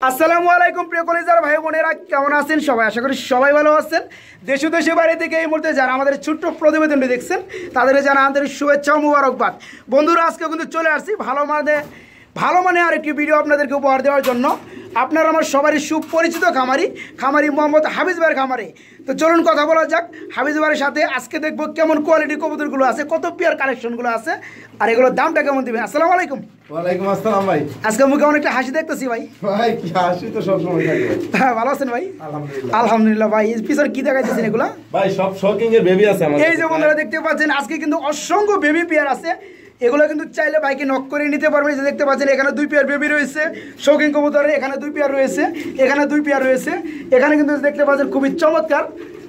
আসসালামু আলাইকুম প্রিয় কলেজার ভাই বোনেরা, কেমন আছেন সবাই? আশা করি সবাই ভালো আছেন। দেশ ও দেশের বাইরে থেকে এই মুহূর্তে যারা আমাদের ছোট্ট প্রতিবেদনটি দেখছেন তাদের জানা আন্তরিক শুভেচ্ছা ও মুবারকবাদ। বন্ধুরা, আজকে কিন্তু চলে আসছি ভালো মানে আরেকটি ভিডিও আপনাদেরকে উপহার দেওয়ার জন্য। আপনারা আমার সবারই সুপরিচিত খামারি মোহাম্মদ হাফিজ ভাইয়ের খামারে। তো চলুন কথা বলা যাক হাফিজ ভাইয়ের সাথে। আজকে দেখবো কেমন কোয়ালিটির কবুতরগুলো আছে, কত পেয়ার কালেকশনগুলো আছে, আর এগুলোর দামটা কেমন দিবেন। আসসালামু আলাইকুম। ওয়ালাইকুম আসসালাম ভাই। আজকে মুখে অনেকটা হাসি দেখতেছি ভাই। ভাই কি হাসি তো সব সময় থাকে। হ্যাঁ, ভালো আছেন ভাই? আলহামদুলিল্লাহ। আলহামদুলিল্লাহ ভাই। পিছনে কি দেখাইতেছেন এগুলা? ভাই সব শকিং এর বেবি আছে আমাদের। এই যে বন্ধুরা দেখতে পাচ্ছেন আজকে কিন্তু অসংখ্য বেবি পেয়ার আছে। এগুলো কিন্তু চাইলে বাইকে নক করে নিতে পারবেন। যে দেখতে পাচ্ছেন এখানে 2 পেয়ার বেবি রয়েছে শৌখিন কবুতরের, এখানে 2 পেয়ার রয়েছে, এখানে 2 পেয়ার রয়েছে। এখানে কিন্তু দেখতে পাচ্ছেন খুবই চমৎকার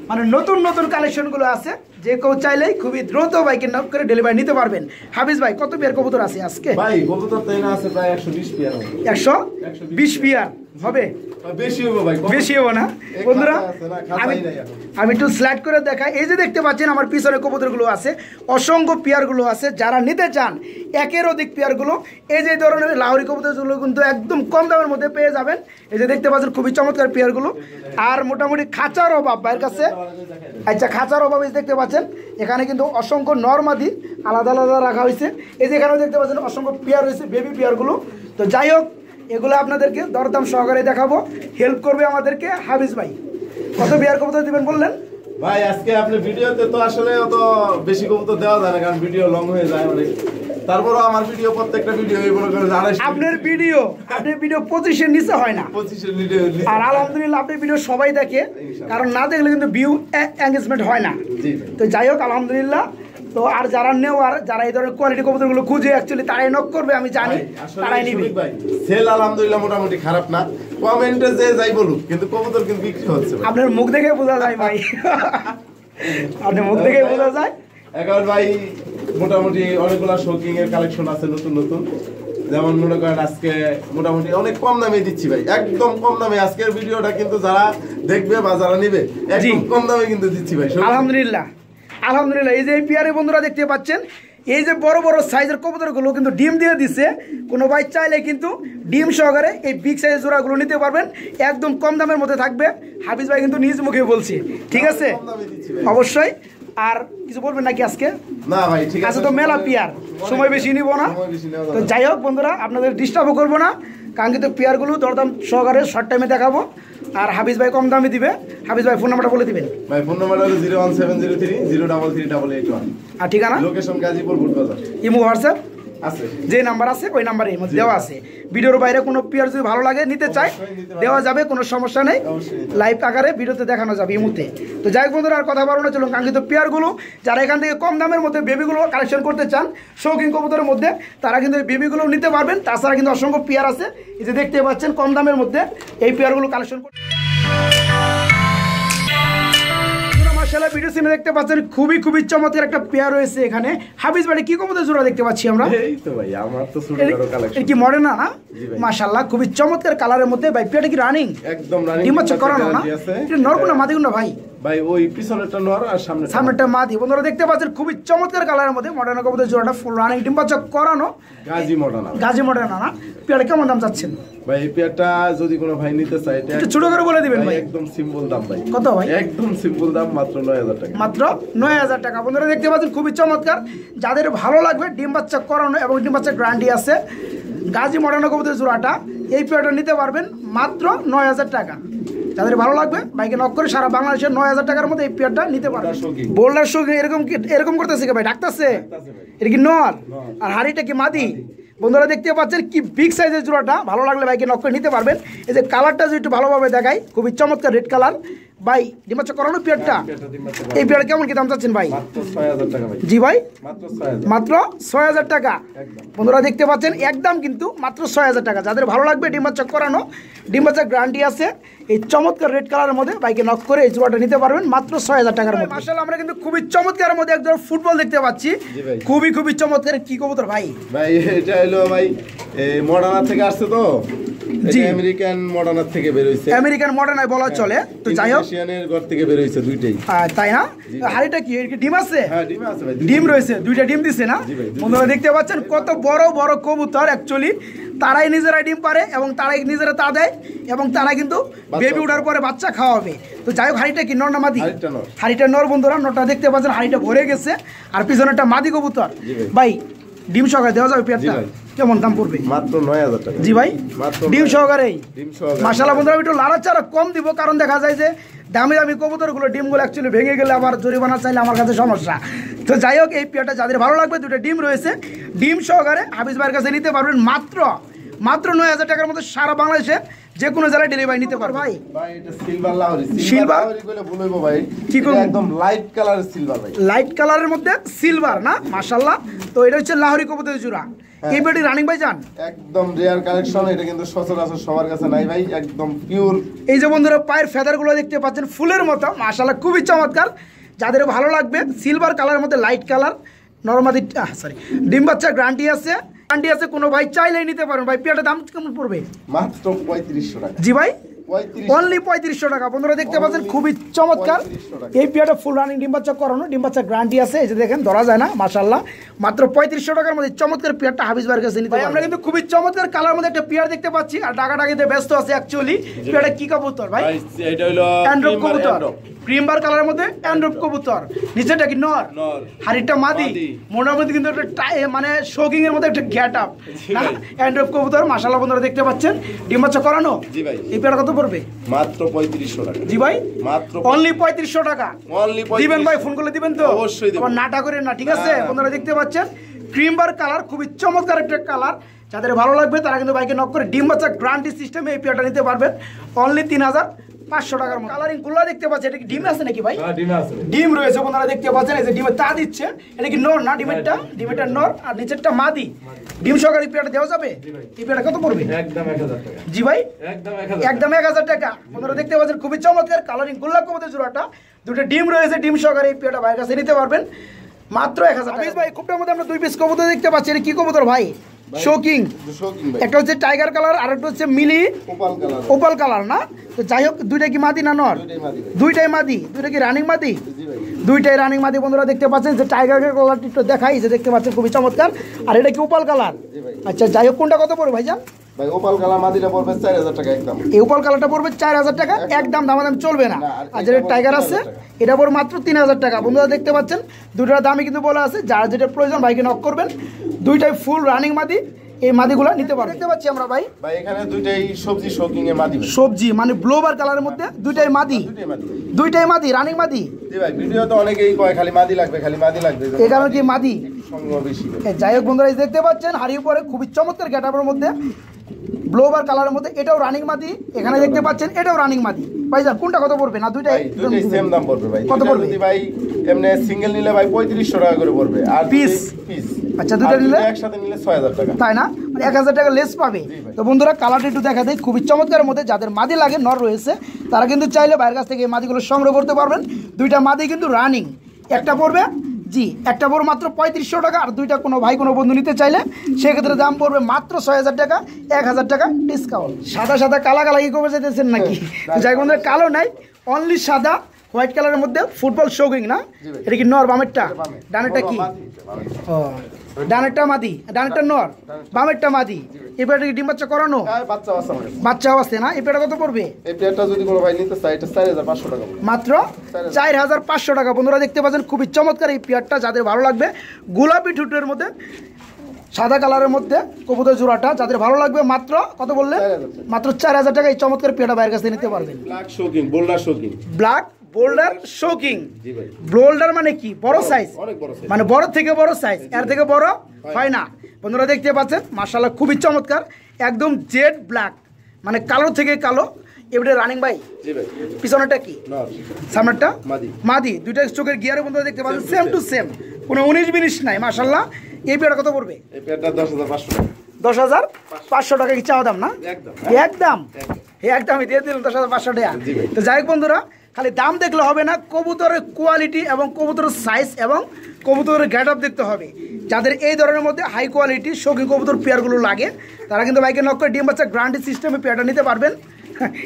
মানে নতুন নতুন কালেকশনগুলো আছে। যে কেউ চাইলেই খুবই দ্রুত বাইকে নক করে ডেলিভারি নিতে পারবেন। হাফিজ ভাই, কত পেয়ার কবুতর আছে আজকে? ভাই কবুতর তো এনা আছে প্রায় 120 পেয়ার। 120 পেয়ার হবে? বেশি হবে ভাই, বেশি হবে না বন্ধুরা। আমি একটু স্লাইড করে দেখাই। এই যে দেখতে পাচ্ছেন আমার পিছনে কবুতরগুলো আছে, অসংখ্য পেয়ারগুলো আছে। যারা নিতে চান একের অধিক পেয়ারগুলো, এই যে ধরনের লাহোরি কবুতরগুলো কিন্তু একদম কম দামের মধ্যে পেয়ে যাবেন। এই যে দেখতে পাচ্ছেন খুবই চমৎকার পেয়ারগুলো। আর মোটামুটি খাঁচার অভাব ভাইয়ের কাছে। আচ্ছা, খাঁচার অভাব দেখতে পাচ্ছেন এখানে কিন্তু অসংখ্য নরমাদি আলাদা আলাদা রাখা হয়েছে। এই যে এখানেও দেখতে পাচ্ছেন অসংখ্য পেয়ার রয়েছে, বেবি পেয়ারগুলো। তো যাই হোক, এগুলো আপনাদেরকে দরদাম সহকারে দেখাবো। হেল্প করবে আমাদেরকে হাফিজ ভাই। কত পেয়ার কবুতর দিবেন বললেন ভাই? আজকে আপনি ভিডিওতে তো আসলে অত বেশি কবুতর দেওয়া যায় না, কারণ ভিডিও লং হয়ে যায় অনেক। তারপরও আমার ভিডিও প্রত্যেকটা ভিডিও এই মনে করেন আপনার ভিডিও 25 এর নিচে হয় না। 25 এর ভিডিও। আর আলহামদুলিল্লাহ আপনার ভিডিও সবাই দেখে, কারণ না দেখলে কিন্তু ভিউ এঙ্গেজমেন্ট হয় না। তো যাই হোক আলহামদুলিল্লাহ। তো আর যারা নেওয়ার, যারা এই ধরনের কোয়ালিটি কবুতরগুলো খুঁজে অ্যাকচুয়ালি তারাই নক করবে, আমি জানি তারাই নিবে। সেল আলহামদুলিল্লাহ মোটামুটি খারাপ না। কমেন্টে যে যাই বলুক, কিন্তু কবুতর কিন্তু বিক্রি হচ্ছে। আপনার মুখ দেখে বোঝা যায় ভাই। আপনার মুখ দেখে বোঝা যায়। এখন ভাই মোটামুটি অনেকগুলা শৌকিং এর কালেকশন আছে নতুন নতুন। যেমন মনে করেন আজকে মোটামুটি অনেক কম দামে দিচ্ছি ভাই, একদম কম দামে। আজকের ভিডিওটা কিন্তু যারা দেখবে বা যারা নিবে একদম কম দামে কিন্তু দিচ্ছি ভাই। আলহামদুলিল্লাহ আলহামদুলিল্লাহ। এই যে পেয়ারে বন্ধুরা দেখতে পাচ্ছেন, এই যে বড় বড় সাইজের কবুতরগুলো কিন্তু ডিম দিয়ে দিচ্ছে। কোনো ভাই চাইলে কিন্তু ডিম সহকারে এই বিগ সাইজের জোড়াগুলো নিতে পারবেন, একদম কম দামের মধ্যে থাকবে। হাফিজ ভাই কিন্তু নিজ মুখে বলছি, ঠিক আছে? অবশ্যই। আর কিছু বলবেন নাকি আজকে? না ভাই, ঠিক আছে। তো মেলা পেয়ার, সময় বেশি নিব না। তো যাই হোক বন্ধুরা, আপনাদের ডিস্টার্বও করবো না। কাঙ্ক্ষিত পেয়ারগুলো দরদাম সহকারে শর্ট টাইমে দেখাবো। আর হাফিজ ভাই কম দামে দিবে। হাফিজ ভাই ফোন নাম্বারটা বলে দিবেন। ভাই ফোন নাম্বার হলো 01703 0338881। আর ঠিকানা? লোকেশন গাজীপুর বুটবাজার। ইমো হোয়াটসঅ্যাপ আছে, যে নাম্বার আছে ওই নাম্বারে মধ্যে দেওয়া আছে। ভিডিওর বাইরে কোনো পেয়ার যদি ভালো লাগে নিতে চাই দেওয়া যাবে, কোনো সমস্যা নেই। লাইভ আকারে ভিডিওতে দেখানো যাবে ইমোতে। তো যাই হোক বন্ধুরা, আর কথা বলো না, চলুন কাঙ্ক্ষিত পেয়ারগুলো যারা এখান থেকে কম দামের মধ্যে বেবিগুলো কালেকশন করতে চান শৌখিন কবুতরের মধ্যে, তারা কিন্তু এই বেবিগুলো নিতে পারবেন। তাছাড়া কিন্তু অসংখ্য পেয়ার আছে, এই যে দেখতে পাচ্ছেন কম দামের মধ্যে এই পেয়ারগুলো কালেকশন করতে। মাশাআল্লাহ, ভিডিও সিনে দেখতে পাচ্ছেন খুবই খুবই চমৎকার একটা পেয়ার রয়েছে এখানে। হাফিজ ভাই কি কবুতর জোড়া দেখতে পাচ্ছি আমরা? এই তো ভাই আমার তো ছোটখাটো কালেকশন। কি মডেল না? মাশাআল্লাহ, খুবই চমৎকার কালারের মধ্যে। ভাই পেয়ারটা কি রানিং? একদম রানিং। ডিম বাচ্চা করানো না? এটা নরকুনা মাদিগুনা ভাই? ভাই ওই পিছনেরটা নর আর সামনেরটা মাদি। বন্ধুরা দেখতে পাচ্ছেন খুবই চমৎকার কালারের মধ্যে মডার্ন কবুতর জোড়াটা ফুল রানিং, ডিম বাচ্চা করানো, গাজী মডার্ন না? পেয়ারটা কেমন দাম চাচ্ছেন ভাই? এই পেয়ারটা যদি কোনো ভাই নিতে চায় এটা একটু ছোট করে বলে দিবেন ভাই। একদম সিম্পল দাম ভাই। কত ভাই? একদম সিম্পল দাম, মাত্র 9000 টাকা। মাত্র 9000 টাকা। বন্ধুরা দেখতে পাচ্ছেন খুবই চমৎকার। যাদের ভালো লাগবে, ডিম বাচ্চা করানো এবং ডিম বাচ্চা গ্যারান্টি আছে, গাজী মডার্ন কবুতর জোড়াটা এই পেয়ারটা নিতে পারবেন মাত্র 9000 টাকা। যাদের ভালো লাগবে বাইকে নক করে সারা বাংলাদেশের 9000 টাকার মধ্যে এই পেয়ারটা নিতে পারবেন। বোল্ডার শৌখিন এরকম করতেছে কি ভাই? ডাকতেছে এটা কি নর? আর হাড়িটা কি মাদি? বন্ধুরা দেখতে পাচ্ছেন কি বিগ সাইজের জোড়াটা। ভালো লাগলে বাইকে নক করে নিতে পারবেন। এই যে কালারটা যদি একটু ভালোভাবে দেখাই, খুবই চমৎকার রেড কালার। ভাই ডিম বাচ্চা করানো পেয়ারটা, এই পেয়ার কেমন কি দাম চাচ্ছেন ভাই? জি ভাই, মাত্র 6000 টাকা। বন্ধুরা দেখতে পাচ্ছেন একদম কিন্তু মাত্র 6000 টাকা। যাদের ভালো লাগবে ডিম বাচ্চা করানো, ডিম বাচ্চা গ্যারান্টি আছে, এই চমৎকার রেড কালারের মধ্যে বাইকে নক করে এই জোড়াটা নিতে পারবেন মাত্র 6000 টাকার মধ্যে। মাশাআল্লাহ, আমরা কিন্তু খুবই চমৎকারের মধ্যে একজন ফুটবল দেখতে পাচ্ছি, খুবই খুবই চমৎকার। কি কবুতর ভাই? ভাই এটা হলো ভাই মডার্না থেকে আসছে তো জি। এটা আমেরিকান মডার্নার থেকে বের হইছে, আমেরিকান মডার্ন বলা চলে। তো যাই হোক, ইন্দোনেশিয়ানের ঘর থেকে বের হইছে দুইটাই। তাই না? হাড়িটা কি, এর কি ডিম আছে? হ্যাঁ, ডিম আছে ভাই, ডিম রয়েছে, দুইটা ডিম দিছে না? জি ভাই, দুইটা। বন্ধুরা দেখতে পাচ্ছেন কত বড় বড় কবুতর। অ্যাকচুয়ালি তারাই নিজেরাই ডিম পারে এবং তারাই নিজেরা তা দেয় এবং তারা কিন্তু বেবি ওঠার পরে বাচ্চা খাওয়াবে। তো যাই হোক, হাড়িটা কি নর না মাদি? হাড়িটা নর। হাড়িটা নর বন্ধুরা, নরটা দেখতে পাচ্ছেন হাড়িটা ভরে গেছে আর পিছনে একটা মাদি কবুতর। জি ভাই। ভাই ডিম সহকারে দেওয়া যাবে পেয়ারটা? জি ভাই। কেমন দাম পড়বে? মাত্র 9000 টাকা। জি ভাই, মাত্র ডিম সহকারেই। ডিম সহকারে। মাশাআল্লাহ বন্ধুরা, একটু লাড়াচাড়া কম দিব, কারণ দেখা যায় যে দামি দামি কবুতরগুলো ডিমগুলো অ্যাকচুয়ালি ভেঙে গেলে আবার জরিমানা চাইলে আমার কাছে সমস্যা। তো যাই হোক, এই পেয়ারটা যাদের ভালো লাগবে, দুটো ডিম রয়েছে, ডিম সহকারে হাফিজ ভাইয়ের কাছে নিতে পারবেন মাত্র 9000 টাকার মধ্যে সারা বাংলাদেশে যে কোনো জেলায় ডেলিভারি নিতে পারবে। ভাই ভাই এটা সিলভার লাহোরি। সিলভার লাহোরি কইলে ভুল হইবো ভাই। কি করব? এটা একদম লাইট কালারের সিলভার ভাই। লাইট কালারের মধ্যে সিলভার না? মাশাআল্লাহ। তো এটা হচ্ছে লাহোরি কবুতরের জোড়া। এই পেয়ারটি রানিং ভাই জান? একদম রেয়ার কালেকশন, এটা কিন্তু সচরাচর সবার কাছে নাই ভাই, একদম পিওর। এই যে বন্ধুরা পায়ের ফেদারগুলো দেখতে পাচ্ছেন ফুলের মতো, মাশাআল্লাহ খুবই চমৎকার। যাদের ভালো লাগবে সিলভার কালারের মধ্যে লাইট কালার নরমাদি ডিম বাচ্চা গ্যারান্টি আছে, গ্যারান্টি আছে। কোনো ভাই চাইলেই নিতে পারেন। ভাই পেয়ারটার দাম কেমন পড়বে? মাত্র 3500 টাকা। জি ভাই, 3500 অনলি 3500 টাকা। বন্ধুরা দেখতে পাচ্ছেন খুবই চমৎকার 3500 টাকা। এই পেয়ারটা ফুল রানিং ডিম বাচ্চা করানো, ডিম বাচ্চা গ্যারান্টি আছে। এই যে দেখেন, ধরা যায় না, মাশাআল্লাহ। মাত্র 3500 টাকার মধ্যে চমৎকার পেয়ারটা হাফিজ ভাইয়ের কাছে নিতে পারেন। আমরা কিন্তু খুবই চমৎকার কালার মধ্যে একটা পেয়ার দেখতে পাচ্ছি আর ডাকাডাকিতে ব্যস্ত আছে। অ্যাকচুয়ালি পেয়ারটা কি কবুতর ভাই? ভাই এটা হলো অ্যান্ড্রপ ক্রিমার কবুতর, অ্যান্ড্রপ। ক্রিমবার কালারের মধ্যে অ্যান্ড্রপ কবুতর। নিচেটা কি নর? নর। হাড়িটা মাদি। মাদি। মোটামুটি কিন্তু একটা মানে শোকিং এর মধ্যে একটা গ্যাট আপ। অ্যান্ড্রপ কবুতর, মাশাআল্লাহ বন্ধুরা দেখতে পাচ্ছেন ডিম বাচ্চা করানো। জি ভাই। এই পেয়ার কত পড়বে? মাত্র 3500 টাকা। জি ভাই, মাত্র অনলি 3500 টাকা। অনলি দিবেন ভাই, ফোন করলে দিবেন তো? অবশ্যই দেব। আবার নাটা করেন না, ঠিক আছে? হ্যাঁ। বন্ধুরা দেখতে পাচ্ছেন ক্রিমবার কালার, খুবই চমৎকার একটা কালার। যাদের ভালো লাগবে তারা কিন্তু বাইকে নক করে ডিম বাচ্চা গ্যারান্টি সিস্টেমে এই পেয়ারটা নিতে পারবেন অনলি 3500 টাকার মধ্যে। কালারিং গুলো দেখতে পাচ্ছেন, এটা কি ডিম আছে নাকি ভাই? হ্যাঁ, ডিম আছে। ডিম রয়েছে বন্ধুরা দেখতে পাচ্ছেন। এই যে ডিমের তা দিচ্ছে, এটা কি নর না? ডিমেরটা নর আর নিচেরটা মাদি। ডিম সহকারে এই পেয়ারটা দেওয়া যাবে? এই পেয়ারটা কত পড়বে? একদম 1000 টাকা। জি ভাই, একদম একদম 1000 টাকা। বন্ধুরা দেখতে পাচ্ছেন খুবই চমৎকার কালারিং গোল্লা কবুতর জোড়াটা, দুটো ডিম রয়েছে, ডিম সহকারে এই পেয়ারটা ভাইয়ের কাছে নিতে পারবেন মাত্র 1000 টাকা। ভাই খুবটার মধ্যে আমরা দুই পিস কবুতর দেখতে পাচ্ছি। এটা কি কবুতর ভাই? শোকিং। শৌখিন ভাই। একটা হচ্ছে টাইগার কালার আর একটা হচ্ছে মিলি ওপাল কালার। ওপাল কালার না? তো যাই হোক, দুইটা কি মাদি না নর? দুইটাই মাদি ভাই। দুইটাই মাদি। দুইটা কি রানিং মাদি? জি ভাই। দুইটাই রানিং মাদি। বন্ধুরা দেখতে পাচ্ছেন যে টাইগারের কালারটি একটু দেখাই, যে দেখতে পাচ্ছেন খুবই চমৎকার। আর এটা কি ওপাল কালার? জি ভাই। আচ্ছা যাই হোক, কোনটা কত পড়বে ভাইজান? ভাই ওপাল কালার মাদিটা পড়বে 4000 টাকা একদম। এই ওপাল কালারটা পড়বে 4000 টাকা একদম, দামাদাম চলবে না। না, আর যেটা এটা টাইগার পড়বে আছে 3000 টাকা। এটা পড়বে মাত্র 3000 টাকা। বন্ধুরা দেখতে পাচ্ছেন দুটোর দামই কিন্তু বলা আছে, যার যেটা প্রয়োজন ভাইকে নক করবেন। দুইটাই ফুল রানিং মাদি, এই মাদিগুলো নিতে পারবেন। দেখতে পাচ্ছি আমরা ভাই ভাই এখানে দুইটাই সবজি শৌখিন এর মাদি ভাই। সবজি মানে ব্লোবার কালারের মধ্যে দুইটাই মাদি, দুইটাই মাদি ভাই। দুইটাই মাদি রানিং মাদি। জি ভাই, ভিডিওতে অনেকেই কয় খালি মাদি লাগবে, খালি মাদি লাগবে। এই কারণে কি মাদি। সংগ্রহ বেশি ভাই। যাই হোক বন্ধুরা, এই দেখতে পাচ্ছেন হাড়ির উপরে খুবই চমৎকার গেটআপের মধ্যে ব্লোবার কালারের মধ্যে, এটাও রানিং মাদি। এখানে দেখতে পাচ্ছেন এটাও রানিং মাদি। ভাইজান কোনটা কত পড়বে? না দুইটাই ভাই দুইটাই সেম দাম পড়বে ভাই। কত পড়বে? যদি ভাই এমনি সিঙ্গেল নিলে ভাই 3500 টাকা করে পড়বে। আর পিস? পিস। আচ্ছা, দুইটা নিলে? একসাথে নিলে 6000 টাকা। তাই না? মানে 1000 টাকা লেস পাবে। জি ভাই। তো বন্ধুরা কালারটা একটু দেখা দেয়, খুবই চমৎকারের মধ্যে। যাদের মাদি লাগে নর রয়েছে তারা কিন্তু চাইলে বাইরের কাছ থেকে এই মাদিগুলো সংগ্রহ করতে পারবেন। দুইটা মাদি কিন্তু রানিং। একটা পড়বে জি, একটা পড়বে মাত্র 3500 টাকা। আর দুইটা কোনো ভাই কোনো বন্ধু নিতে চাইলে সেক্ষেত্রে দাম পড়বে মাত্র 6000 টাকা, 1000 টাকা ডিসকাউন্ট। সাদা সাদা কালা কালা কি করে যেতেছেন নাকি? যাই বন্ধুরা, কালো নাই, অনলি সাদা হোয়াইট কালারের মধ্যে ফুটবল শৌকিং না? এটা কি নর বামেরটা? ডানেরটা কি? ও ডানেরটা মাদি, ডানেরটা নর, বামেরটা মাদি। এই পেয়ারটা কি ডিম বাচ্চা করানো? হ্যাঁ, বাচ্চা আছে আমার কাছে। বাচ্চা অবস্থা না? এই পেয়ারটা কত পড়বে? এই পেয়ারটা যদি কোনো ভাই নিতে চায় এটা 4500 টাকা পড়বে। মাত্র 4500 টাকা। বন্ধুরা দেখতে পাচ্ছেন খুবই চমৎকার এই পেয়ারটা। যাদের ভালো লাগবে গোলাপি ঠুটের মধ্যে সাদা কালারের মধ্যে কবুতর জোড়াটা, যাদের ভালো লাগবে মাত্র কত বললে? 4000 টাকা। মাত্র 4000 টাকা এই চমৎকার পেয়ারটা বাইরের কাছে নিতে পারবেন। ব্ল্যাক শৌখিন, বোল্ডার শৌখিন। Black boulder shocking. জি ভাই। বোল্ডার মানে কি? বড় সাইজ, অনেক বড় সাইজ। মানে বড় থেকে বড় সাইজ, এর থেকে বড় হয় না। বন্ধুরা দেখতে পাচ্ছেন মাশাআল্লাহ খুবই চমৎকার, একদম জেড ব্ল্যাক, মানে কালো থেকে কালো। এবারে রানিং ভাই। জি ভাই। পিছনেরটা কি? নর। সামনেরটা মাদি। মাদি। দুইটা চোখের গিয়ারে বন্ধুরা দেখতে পাচ্ছেন সেম টু সেম, কোনো 19-20 নাই। মাশাআল্লাহ এই পেয়ারটা কত পড়বে? এই পেয়ারটা 10500 টাকা। 10500 টাকা কি চাওয়া দাম না? একদম। একদম একদমই দিয়ে দিলাম 10500 টাকা। জি ভাই। তো যাই হোক বন্ধুরা, খালি দাম দেখলে হবে না, কবুতরের কোয়ালিটি এবং কবুতরের সাইজ এবং কবুতরের গেট আপ দেখতে হবে। যাদের এই ধরনের মধ্যে হাই কোয়ালিটি শৌখিন কবুতর পেয়ারগুলো লাগে তারা কিন্তু বাইকে নক করে ডিম বাচ্চা গ্যারান্টি সিস্টেমে পেয়ারটা নিতে পারবেন।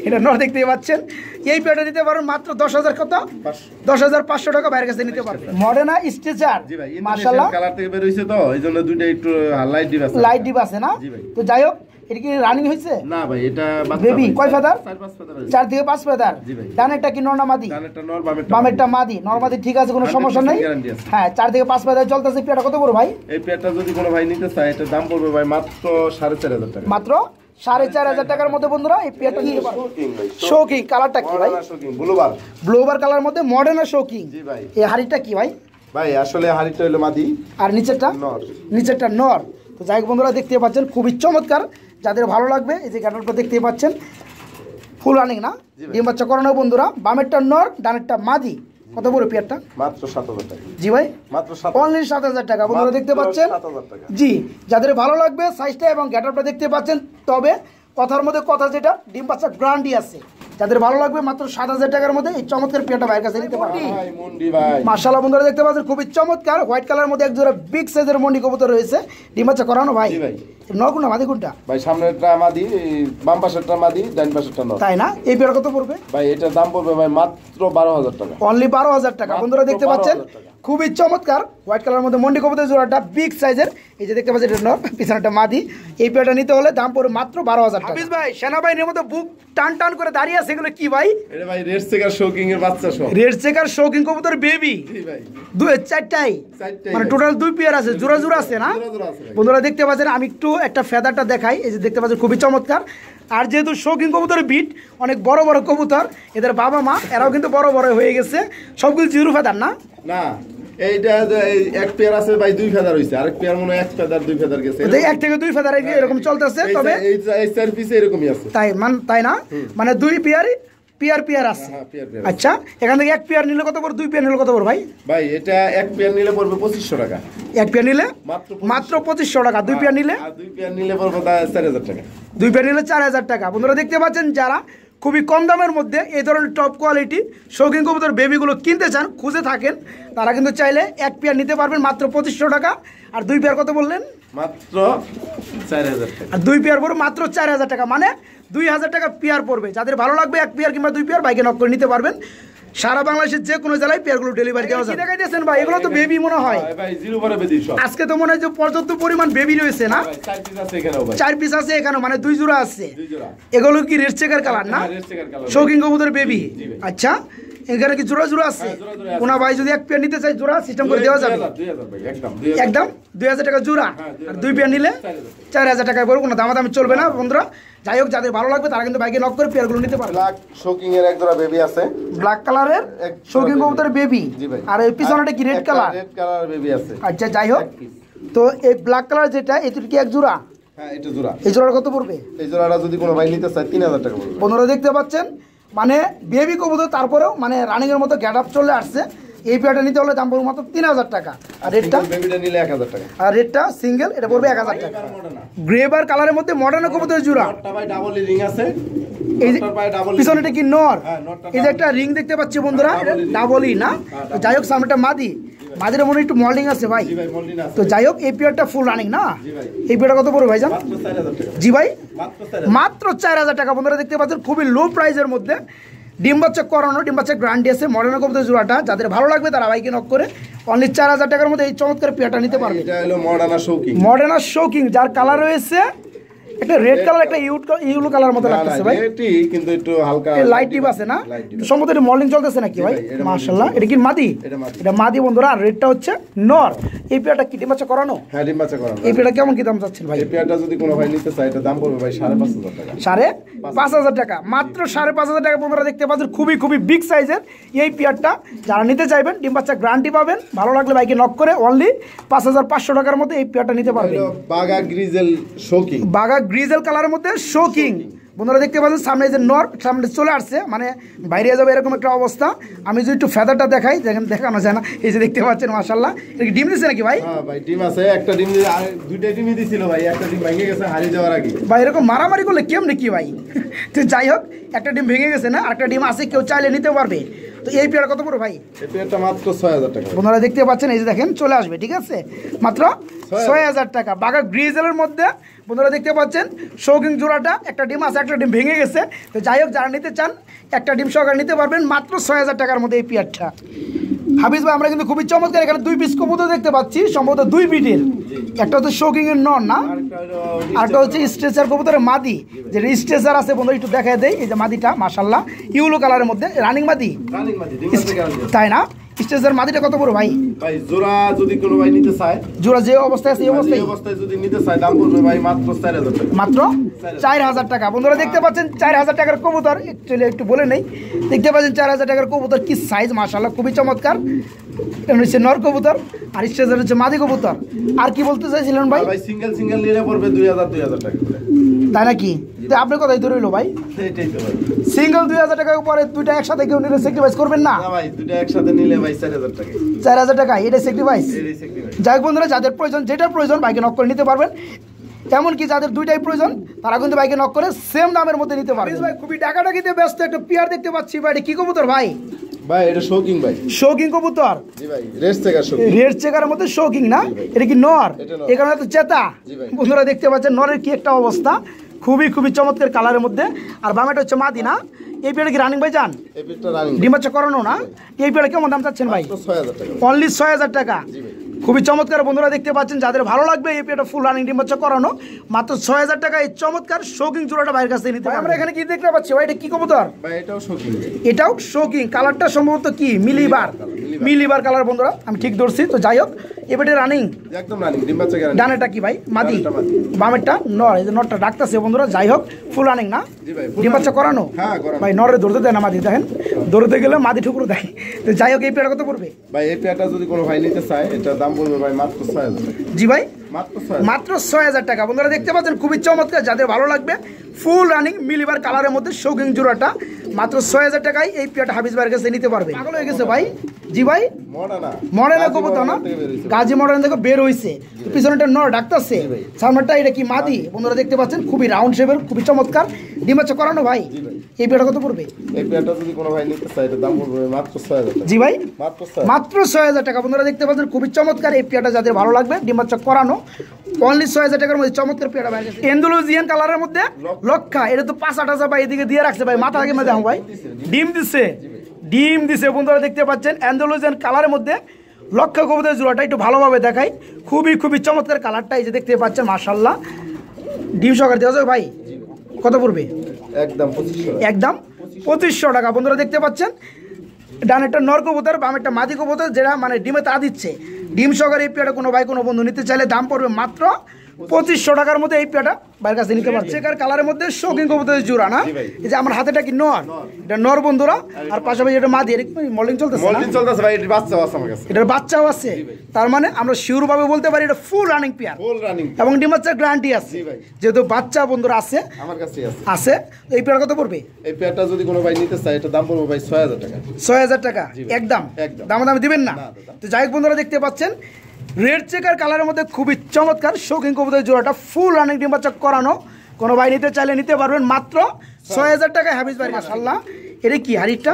এটা নর দেখতেই পাচ্ছেন, এই পেয়ারটা নিতে পারবেন মাত্র 10,000 কত 10,500 টাকা বাইরের কাছে নিতে পারবেন। মডার্না স্ট্রেচার মাশাআল্লাহ কালার থেকে বের হইছে তো এইজন্য দুইটা একটু লাইট ডিপ আছে, লাইট ডিপ আছে না? তো যাই হোক এটা কি রানিং হইছে? না ভাই এটা বাচ্চা বেবি কয় ফেদার? 4-5 ফেদার আছে। 4 থেকে 5 ফেদার। জি ভাই। ডানেরটা কি নর না মাদি? ডানেরটা নর, বামেরটা মাদি। নর মাদি ঠিক আছে, কোনো সমস্যা নাই। হ্যাঁ 4 থেকে 5 ফেদার চলতেছে। পেয়ারটা কত করে ভাই? এই পেয়ারটা যদি কোনো ভাই নিতে চায় এটা দাম পড়বে ভাই মাত্র 4,500 টাকা। মাত্র 4,500 টাকার মধ্যে বন্ধুরা এই পেয়ারটা নিতে পারবেন। শৌকিং কালারটা কি ভাই? ব্লুবার। ব্লুবার কালার মধ্যে মডার্না শৌকিং। জি ভাই। এই হাড়িটা কি ভাই? ভাই আসলে হাড়িটা হলো মাদি আর নিচেরটা নর। নিচেরটা নর। তো যাই হোক বন্ধুরা দেখতে পাচ্ছেন খুবই চমৎকার, যাদের ভালো লাগবে এই যে গাটারটা দেখতে পাচ্ছেন ফুল রানিং না? ডিম বাচ্চা করানো বন্ধুরা। বামেরটা নর, ডানেরটা মাদি। কত বড় পেয়ারটা? মাত্র 7,000 টাকা। জি ভাই মাত্র অনলি 7,000 টাকা বন্ধুরা দেখতে পাচ্ছেন। 7,000 টাকা। জি, যাদের ভালো লাগবে সাইজটা এবং গ্যাটারটা দেখতে পাচ্ছেন। তবে কথার মধ্যে কথা যেটা ডিম বাচ্চা গ্যারান্টি আছে। যাদের ভালো লাগবে মাত্র 7,000 টাকার মধ্যে এই চমৎকার পেয়ারটা বাইরের কাছে নিতে পারবেন। ভাই মুন্ডি ভাই মাশাআল্লাহ বন্ধুরা দেখতে পাচ্ছেন খুবই চমৎকার হোয়াইট কালারের মধ্যে এক জোড়া বিগ সাইজের মন্ডি কবুতর রয়েছে। ডিম বাচ্চা করানো ভাই? জি ভাই। নর কোনটা মাদি কোনটা? ভাই সামনেরটা মাদি, বাম পাশেরটা মাদি, ডান পাশেরটা নর। তাই না? এই পেয়ার কত পড়বে ভাই এটার দাম পড়বে ভাই মাত্র 12,000 টাকা। অনলি 12,000 টাকা বন্ধুরা দেখতে পাচ্ছেন। 12,000 টাকা। খুবই চমৎকার হোয়াইট কালারের মধ্যে মন্ডি কবুতর জোড়াটা বিগ সাইজের। এই যে দেখতে পাচ্ছেন এটা নর, পিছনেরটা মাদি। এই পেয়ারটা নিতে হলে দাম পড়বে মাত্র 12,000 টাকা। হাফিজ ভাই সেনাবাহিনীর মধ্যে বুক টান টান করে দাঁড়িয়ে আছে, এগুলো কি ভাই? এটা ভাই রেড চেকার শৌকিং এর বাচ্চা সব। রেড চেকার শৌকিং কবুতর বেবি। জি ভাই। চারটাই চারটাই মানে ভাই। টোটাল 2 পেয়ার আছে, জোড়া জোড়া আছে না? জোড়া জোড়া আছে ভাই। বন্ধুরা দেখতে পাচ্ছেন আমি একটু একটা ফেদারটা দেখাই। এই যে দেখতে পাচ্ছেন খুবই চমৎকার। আর যেহেতু শৌখিন কবুতরের বিট অনেক বড় বড় কবুতর, এদের বাবা মা এরাও কিন্তু বড় বড় হয়ে গেছে। সবগুলো জিরো ফেদার না? না এইটা এই এক পেয়ার আছে ভাই 2 ফেদার হইছে, আরেক পেয়ার মনে হয় 1 ফেদার 2 ফেদার গেছে। এক থেকে 2 ফেদার এরকম চলতেছে। তবে এই চার পিসে এরকমই আছে। তাই না? মানে 2 পেয়ার আছে। হ্যাঁ পেয়ার পেয়ার। আচ্ছা, এখান থেকে 1 পেয়ার নিলে কত পড়বে? 2 পেয়ার নিলে কত পড়বে ভাই? ভাই এটা এক পেয়ার নিলে পড়বে 2500 টাকা। 1 পেয়ার নিলে মাত্র মাত্র 2500 টাকা। 2 পেয়ার নিলে? আর 2 পেয়ার নিলে পড়বে 4,000 টাকা। 2 পেয়ার নিলে 4,000 টাকা। বন্ধুরা দেখতে পাচ্ছেন যারা খুবই কম দামের মধ্যে এই ধরনের টপ কোয়ালিটি শৌখিন কবুতর বেবিগুলো কিনতে চান, খুঁজে থাকেন, তারা কিন্তু চাইলে 1 পেয়ার নিতে পারবেন মাত্র 2500 টাকা। আর 2 পেয়ার কত বললেন? মাত্র 4,000 টাকা। আর 2 পেয়ার পড়বে মাত্র 4,000 টাকা, মানে 2,000 টাকা পেয়ার পড়বে। যাদের ভালো লাগবে 1 পেয়ার কিংবা 2 পেয়ার বাইকে নক করে নিতে পারবেন। সারা বাংলাদেশের যে কোনো জেলায় পেয়ারগুলো ডেলিভারি দেওয়া যায়। দেখাইতেছেন ভাই, এগুলো তো বেবি মনে হয়। ভাই জিরো পরে বেদি সব। আজকে তো মনে হয় যে পর্যাপ্ত পরিমাণ বেবি রয়েছে না? ভাই 4 পিস আছে এখানেও ভাই। 4 পিস আছে এখানে, মানে 2 জোড়া আছে। 2 জোড়া। এগুলো কি রেড চেকার কালার না? হ্যাঁ রেড চেকার কালার। শৌখিন কবুতর বেবি। জি ভাই। আচ্ছা, এখানে কি জোড়া জোড়া আছে? হ্যাঁ, জোড়া জোড়া আছে। কোনা ভাই যদি 1 পেয়ার নিতে চাই জোড়া সিস্টেম করে দেওয়া যাবে? 2,000 ভাই একদম। একদম 2,000 টাকা জোড়া। আর 2 পেয়ার নিলে 4,000 টাকায় পড়বে। কোনো দামাদামি চলবে না বন্ধুরা। যাই হোক, যাদের ভালো লাগবে তারা কিন্তু বাইকে নক করে পেয়ারগুলো নিতে পারবে। ব্ল্যাক শৌকিং এর এক জোড়া বেবি আছে। ব্ল্যাক কালারের এক শৌখিন জোড়া কবুতর বেবি। জি ভাই। আর এই পিছনেটা কি red colour? Red colour baby আছে। আচ্ছা যাই হোক, তো এই ব্ল্যাক কালার যেটা এটি কি এক জোড়া? হ্যাঁ এটা জোড়া। এই জোড়াটা কত পড়বে? এই জোড়াটা যদি কোনো ভাই নিতে চায় 3,000 টাকা পড়বে। বন্ধুরা দেখতে পাচ্ছেন মানে বেবি কবুতর, তারপরেও মানে রানিং এর মতো গ্যাট আপ চলে আসছে। এই পেয়ারটা নিতে হলে দাম পড়বে মাত্র 3,000 টাকা। আর রেডটা? বেবিটা নিলে 1,000 টাকা। আর রেডটা সিঙ্গেল, এটা পড়বে 1,000 টাকা। গ্রেবার কালারের মধ্যে মডার্ন কবুতরের জোড়া। নটটা ভাই ডাবল রিং আছে। এই যে নটটার পায়ে ডাবল পিছনেটা কি নর? হ্যাঁ, নটটা এই যে একটা রিং দেখতে পাচ্ছি বন্ধুরা, ডাবলই না? তো যাই হোক, সামনেটা মাদি। মাদির মনে হয় একটু মল্ডিং আছে ভাই। জি ভাই মল্টিন আছে। তো যাই হোক, এই পেয়ারটা ফুল রানিং না? জি ভাই। এই পেয়ারটা কত পড়বে ভাইজান? মাত্র 4,000 টাকা। জি ভাই, মাত্র 4,000। মাত্র 4,000 টাকা। বন্ধুরা দেখতে পাচ্ছেন খুবই লো প্রাইসের মধ্যে ডিম বাচ্চা করানো, ডিম বাচ্চা গ্যারান্টি আছে মডার্ন কবুতর জোড়াটা। যাদের ভালো লাগবে তারা বাইকে নক করে অনলি 4,000 টাকার মধ্যে এই চমৎকার পেয়ারটা নিতে পারবে। এটা হলো মডার্না শৌকিং। মডার্ন শৌকিং, যার কালার রয়েছে একটা রেড কালার, একটা ইউলো কালার মতো লাগতেছে ভাই। এটি কিন্তু একটু হালকা লাইট ডিপ আছে না? Light deep. সম্ভবত এটা মর্নিং চলতেছে নাকি ভাই? ভাই, এটা মাশাআল্লাহ, এটা কি মাদি? এটা মাদি। এটা মাদি বন্ধুরা। আর রেডটা হচ্ছে নর। এই পেয়ারটা কি ডিম বাচ্চা করানো? হ্যাঁ ডিম বাচ্চা করানো। এই পেয়ারটা কেমন কি দাম চাচ্ছেন ভাই? এই পেয়ারটা যদি কোনো ভাই নিতে চায় এটা দাম পড়বে ভাই 5,500 টাকা। 5,500 টাকা, মাত্র 5,500 টাকা। বন্ধুরা দেখতে পাচ্ছেন খুবই খুবই বিগ সাইজের এই পেয়ারটা। যারা নিতে চাইবেন ডিম বাচ্চা গ্যারান্টি পাবেন। ভালো লাগলে বাইকে নক করে অনলি 5,500 টাকার মধ্যে এই পেয়ারটা নিতে পারবেন। হলো বাগা গ্রিজেল শৌকিং। বাগা গ্রিজেল কালারের মধ্যে শৌকিং। বন্ধুরা দেখতে পাচ্ছেন সামনে যে নর সামনে চলে আসছে, মানে বাইরে যাবে এরকম একটা অবস্থা। আমি যদি একটু ফেদারটা দেখাই, দেখেন দেখানো যায় না। এই যে দেখতে পাচ্ছেন মাশাআল্লাহ, এটা কি ডিম দিচ্ছে নাকি ভাই? হ্যাঁ ভাই ডিম আছে। একটা ডিম আর দুইটা ডিমই দিছিল ভাই। একটা ডিম ভেঙে গেছে হারিয়ে যাওয়ার আগে। ভাই এরকম মারামারি করলে কেমনে কি ভাই? তো যাই হোক, একটা ডিম ভেঙে গেছে না, আরেকটা ডিম আছে, কেউ চাইলে নিতে পারবে। তো এই পেয়ার কত পড়বে ভাই? এই পেয়ারটা মাত্র 6000 টাকা। বন্ধুরা দেখতে পাচ্ছেন, এই যে দেখেন চলে আসবে, ঠিক আছে, মাত্র 6000 টাকা। বাঘা গ্রিজেলের মধ্যে বন্ধুরা দেখতে পাচ্ছেন শৌকিং জোড়াটা, একটা ডিম আছে, একটা ডিম ভেঙে গেছে। তো যাই হোক, যারা নিতে চান একটা ডিম সহকারে নিতে পারবেন মাত্র 6000 টাকার মধ্যে এই পেয়ারটা। হাফিজ ভাই, আমরা কিন্তু খুবই চমৎকার এখানে 2 পিস কবুতর দেখতে পাচ্ছি, সম্ভবত 2 ব্রিডের। একটা হচ্ছে শৌকিং এর নর না, আরেকটা হচ্ছে স্ট্রেচার কবুতরের মাদি। যে স্ট্রেচার আছে বন্ধু, একটু দেখা দেয়, এই যে মাদিটা মাশাআল্লাহ ইউলো কালারের মধ্যে রানিং মাদি, তাই না? স্ট্রেচার মাদিটা কত বড় ভাই? ভাই জোড়া যদি কোনো ভাই নিতে চায়, জোড়া যে অবস্থায় আছে এই অবস্থায় যদি নিতে চায়, দাম পড়বে ভাই মাত্র 4000 টাকা। মাত্র 4000 টাকা। বন্ধুরা দেখতে পাচ্ছেন 4000 টাকার কবুতর। অ্যাকচুয়ালি একটু বলে নেই, দেখতে পাচ্ছেন 4000 টাকার কবুতর, কি সাইজ মাশাআল্লাহ, খুবই চমৎকার। হচ্ছে নর কবুতর আর স্ট্রেচার হচ্ছে মাদি কবুতর। আর কি বলতে চাইছিলেন ভাই? ভাই সিঙ্গেল নিলে পড়বে 2000 টাকা, তাই নাকি? তো আপনার কথাই তো রইলো ভাই, এটাই তো ভাই। সিঙ্গেল 2000 টাকার উপরে দুইটা একসাথে কেউ নিলে স্যাক্রিফাইস করবেন না? না ভাই, দুটো একসাথে নিলে ভাই 4000 টাকা। 4000 টাকা এটা স্যাক্রিফাইস। এটাই sacrifice। যাই হোক বন্ধুরা, যাদের প্রয়োজন, যেটা প্রয়োজন বাইকে নক করে নিতে পারবেন। এমনকি যাদের দুইটাই প্রয়োজন তারা কিন্তু বাইকে নক করে সেম দামের মধ্যে নিতে পারবেন। ভাই খুবই ডাকাডাকিতে ব্যস্ত একটা পেয়ার দেখতে পাচ্ছি ভাই, এটা কি কবুতর ভাই? ভাই এটা শৌকিং ভাই। শৌকিং কবুতর? জি ভাই, রেড চেকার শৌকিং। রেড চেকারের মধ্যে শৌকিং না? এটা কি নর? এই কারণে তো চেতা। বন্ধুরা দেখতে পাচ্ছেন নরের কি একটা অবস্থা, খুবই খুবই চমৎকার কালারের মধ্যে। আর বামেটা হচ্ছে মাদি না? এই পেয়ারে কি রানিং ভাই যান? এই পেয়ারটা রানিং। ডিম বাচ্চা করানো না? এই পেয়ারে কেমন দাম চাচ্ছেন ভাই? 6000 টাকা। অনলি 6000 টাকা। খুবই চমৎকার বন্ধুরা দেখতে পাচ্ছেন, যাদের ভালো লাগবে এই পেয়ারটা ফুল রানিং ডিম বাচ্চা করানো, মাত্র 6000 টাকা এই চমৎকার শৌকিং জোড়াটা বাইরের কাছ থেকে নিতে পারবেন। আমরা এখানে কি দেখতে পাচ্ছি ভাই, এটা কি কবুতর? ভাই এটাও শৌকিং। এটাও শৌকিং। কালারটা সম্ভবত কি মিলিবার কালার বন্ধুরা, আমি ঠিক ধরছি। তো যাই হোক, এবারে রানিং, একদম রানিং, ডিম বাচ্চা গ্যারান্টি। ডানেরটা কি ভাই? মাদি। বামেরটা নর। এই যে নরটা ডাকতেছে বন্ধুরা। যাই হোক, ফুল রানিং না? ডিম বাচ্চা করানো? হ্যাঁ করানো। ভাই নরে ধরতে দেয় না মাদি, দেখেন ধরতে গেলে মাদি ঠুকরো দেয়। তো যাই হোক, এই পেয়ারটা কত পড়বে ভাই? এই পেয়ারটা যদি কোনো ভাই নিতে চায়, এটা দাম পড়বে ভাই মাত্র 6000 টাকা। জি ভাই, মাত্র মাত্র 6000 টাকা। বন্ধুরা দেখতে পাচ্ছেন খুবই চমৎকার, যাদের ভালো লাগবে ফুল রানিং মিলিবার কালারের মধ্যে শৌকিং জোড়াটা মাত্র 6000 টাকায় এই পেয়ারটা হাফিজ ভাইয়ের কাছে নিতে পারবে। পাগল হয়ে গেছে ভাই। জি ভাই, মডেলের কবুতর না? গাজী মডেল থেকে বের হইছে, পিছনেটা নর ডাকতেছে, সামনেটা এটা কি মাদি। বন্ধুরা দেখতে পাচ্ছেন খুবই রাউন্ড শেপের, খুবই চমৎকার, ডিম বাচ্চা করানো ভাই। এই পেয়ারটা কত পড়বে? এই পেয়ারটা যদি কোনো ভাই নিতে চায়, এটা দাম পড়বে মাত্র 6000 টাকা। জি ভাই, মাত্র 6000 টাকা। বন্ধুরা দেখতে পাচ্ছেন খুবই চমৎকার এই পেয়ারটা, যাদের ভালো লাগবে ডিম বাচ্চা করানো, অনলি 6000 টাকার মধ্যে চমৎকার পেয়ারটা বাইরে গেছে। এন্ডোলজিয়ান কালারের মধ্যে লক্ষা, এটা তো পাঁচা টাচা ভাই এদিকে দিয়ে রাখছে ভাই, মাথা আগে দেখো ভাই, ডিম দিছে বন্ধুরা দেখতে পাচ্ছেন অ্যান্ডোলজিয়ান কালারের মধ্যে লক্ষা কবুতরের জোড়াটা একটু ভালোভাবে দেখাই, খুবই খুবই চমৎকার কালারটা, এই যে দেখতে পাচ্ছেন মাশাআল্লাহ, ডিম সহকারে দেওয়া যাবে ভাই। কত পড়বে? একদম 2500 টাকা। বন্ধুরা দেখতে পাচ্ছেন ডানেরটা নর কবুতর, বামেরটা মাদি কবুতর, যেটা মানে ডিমে তা দিচ্ছে। ডিম সহকারে এই পেয়ারটা কোনো ভাই কোনো বন্ধু নিতে চাইলে দাম পড়বে মাত্র 2500 টাকার মধ্যে এই পেয়ারটা বাইরের কাছে নিতে পারছে। চেকার কালারের মধ্যে শৌকিং কবুতরের জোড়া না? এই যে আমার হাতেটা কি নর? এটা নর বন্ধুরা, আর পাশাপাশি এটা মাদি। এটা কি মল্ডিং চলতেছে? ভাই, এটার বাচ্চাও আছে আমার কাছে। এটার বাচ্চাও আছে, তার মানে আমরা শিওর ভাবে বলতে পারি এটা ফুল রানিং পেয়ার, এবং ডিম বাচ্চার গ্যারান্টি আছে, যেহেতু বাচ্চা বন্ধুরা আছে আমার কাছে আছে। এই পেয়ার কত পড়বে? এই পেয়ারটা যদি কোনো ভাই নিতে চায়, এটা দাম পড়বে ভাই 6000 টাকা। 6000 টাকা একদম দামাদামি দিবেন না? তো যাই হোক বন্ধুরা দেখতে পাচ্ছেন রেড চেকার কালারের মধ্যে খুবই চমৎকার শৌকিং কবুতরের জোড়াটা ফুল রানিং ডিম বাচ্চা করানো, কোনো ভাই নিতে চাইলে নিতে পারবেন মাত্র 6000 টাকায় হাফিজ ভাই। মাশাআল্লাহ, এটা কি হাড়িটা?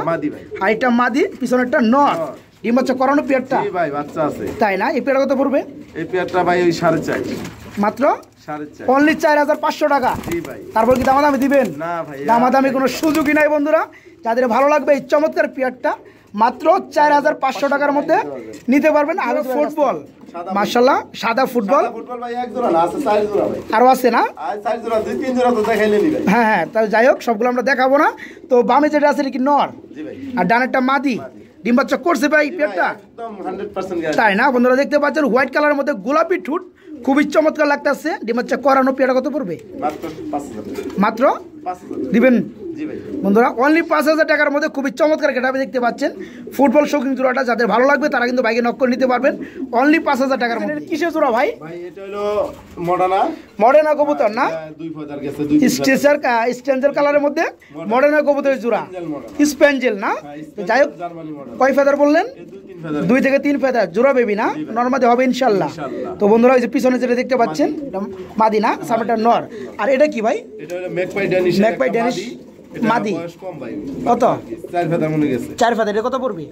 হাড়িটা মাদি, পিছনেরটা নর, ডিম বাচ্চা করানো পেয়ারটা। জি ভাই, বাচ্চা আছে। তাই না? এই পেয়ারটা কত পড়বে? এই পেয়ারটা ভাই ওই 4.5, মাত্র 4.5, অনলি 4500 টাকা। জি ভাই। তারপর কি দামাদামি দিবেন? না ভাই, দামাদামি কোনো সুযোগই নাই বন্ধুরা। যাদের ভালো লাগবে এই চমৎকার পেয়ারটা মাত্র 4500 টাকার মধ্যে নিতে পারবেন। আর ফুটবল মাশাআল্লাহ, সাদা ফুটবল ভাই এক জোড়া না, আছে 4 জোড়া ভাই। আরো আছে না? 4 জোড়া, 2-3 জোড়া তো দেখাইলেনি ভাই। হ্যাঁ, তাহলে যাই হোক সবগুলো আমরা দেখাবো না। তো বামে যেটা আছে এটা কি নর? জি ভাই। আর ডানেরটা মাদি, ডিম বাচ্চা করছে ভাই পেয়ারটা? একদম 100% গ্যারান্টি। তাই না? বন্ধুরা দেখতে পাচ্ছেন হোয়াইট কালারের মধ্যে গোলাপি ঠোঁট, খুবই চমৎকার লাগতেছে। ডিম বাচ্চা করানো পেয়ারটা কত পড়বে? মাত্র 5000 টাকা। মাত্র 5000 দিবেন? জি ভাই। বন্ধুরা অনলি 5000 টাকার মধ্যে খুবই চমৎকার গেটাপে দেখতে পাচ্ছেন ফুটবল শৌকিং জোড়াটা, যাদের ভালো লাগবে তারা কিন্তু বাইকে নক করে নিতে পারবেন অনলি 5000 টাকার মধ্যে। কিসের জোড়া ভাই? ভাই এটা হলো মডার্না কবুতর না? 2 ফেদার গেছে, 2 স্টেঞ্জেল কালারের মধ্যে মডার্না কবুতরের জোড়া, স্প্যাঞ্জেল না? যাই হোক, কয় ফেদার বললেন? 2 থেকে 3 ফেদার জোড়া বেবি না? নরমাদি হবে ইনশাআল্লাহ। তো বন্ধুরা এই যে পিছনে যেটা দেখতে পাচ্ছেন মাদি না, সামনেটা নর। আর এটা কি ভাই? এটা হলো ম্যাকপাই ড্যানিশ। এটা মাদি বয়স কম ভাই। কত? 4 ফেদা মনে গেছে। 4 ফেদার, এটা কত পড়বে?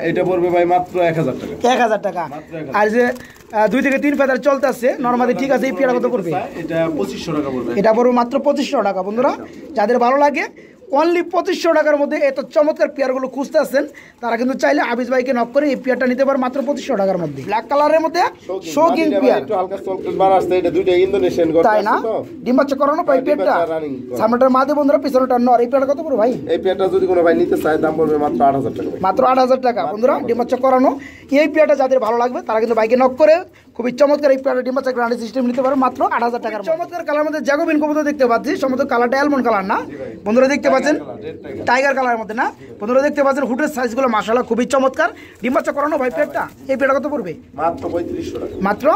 এটা পড়বে ভাই মাত্র 1000 টাকা। 1000 টাকা। মাত্র 1000 আর যে 2 থেকে 3 ফেদার চলতে আছে নরমালি, ঠিক আছে, এই পেয়ারা কত পড়বে? এটা 2500 টাকা পড়বে। এটা পড়বে মাত্র 2500 টাকা। বন্ধুরা যাদের ভালো লাগে অনলি 2500 টাকার মধ্যে এত চমৎকার পেয়ারগুলো খুঁজতে আছেন, তারা কিন্তু চাইলে আবিজ ভাইকে নক করে এই পেয়ারটা নিতে পারে মাত্র 2500 টাকার মধ্যে। ব্ল্যাক কালারের মধ্যে শৌকিং পেয়ার, একটু হালকা সফট বার আসছে, এটা দুইটা ইন্দোনেশিয়ান গট তাই না? আছে তো। ডিম বাচ্চা করানো ভাই পেয়ারটা, রানিং। সামনেটার মাদে বন্ধুরা, পিছনেটার নর। এই পেয়ারটা কত পড়বে ভাই? এই পেয়ারটা যদি কোনো ভাই নিতে চায় দাম পড়বে মাত্র 8000 টাকা ভাই। মাত্র 8000 টাকা। বন্ধুরা ডিম বাচ্চা করানো এই পেয়ারটা যাদের ভালো লাগবে তারা কিন্তু বাইকে নক করে খুবই চমৎকার এই পেয়ারটা ডিম বাচ্চা গ্রান্ডি সিস্টেম নিতে পারে মাত্র 8000 টাকার। চমৎকার কালার মধ্যে জ্যাকোবিন কবুতর দেখতে পাচ্ছি, সম্ভবত কালারটা অ্যালমন্ড কালার না বন্ধুরা, দেখতে পাচ্ছেন টাইগার কালারের মধ্যে না বন্ধুরা, দেখতে পাচ্ছেন হুটের সাইজগুলো মাশাআল্লাহ খুবই চমৎকার। ডিম বাচ্চা করানো ভাই পেয়ারটা, এই পেয়ারটা কত পড়বে? মাত্র 3500 টাকা। মাত্র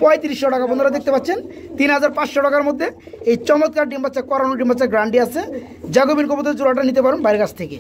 3500 টাকা। বন্ধুরা দেখতে পাচ্ছেন 3500 টাকার মধ্যে এই চমৎকার ডিম বাচ্চা করানো ডিম বাচ্চা গ্রান্ডি আছে। জ্যাকোবিন কবুতর জোড়াটা নিতে পারেন বাইরের কাছ থেকে।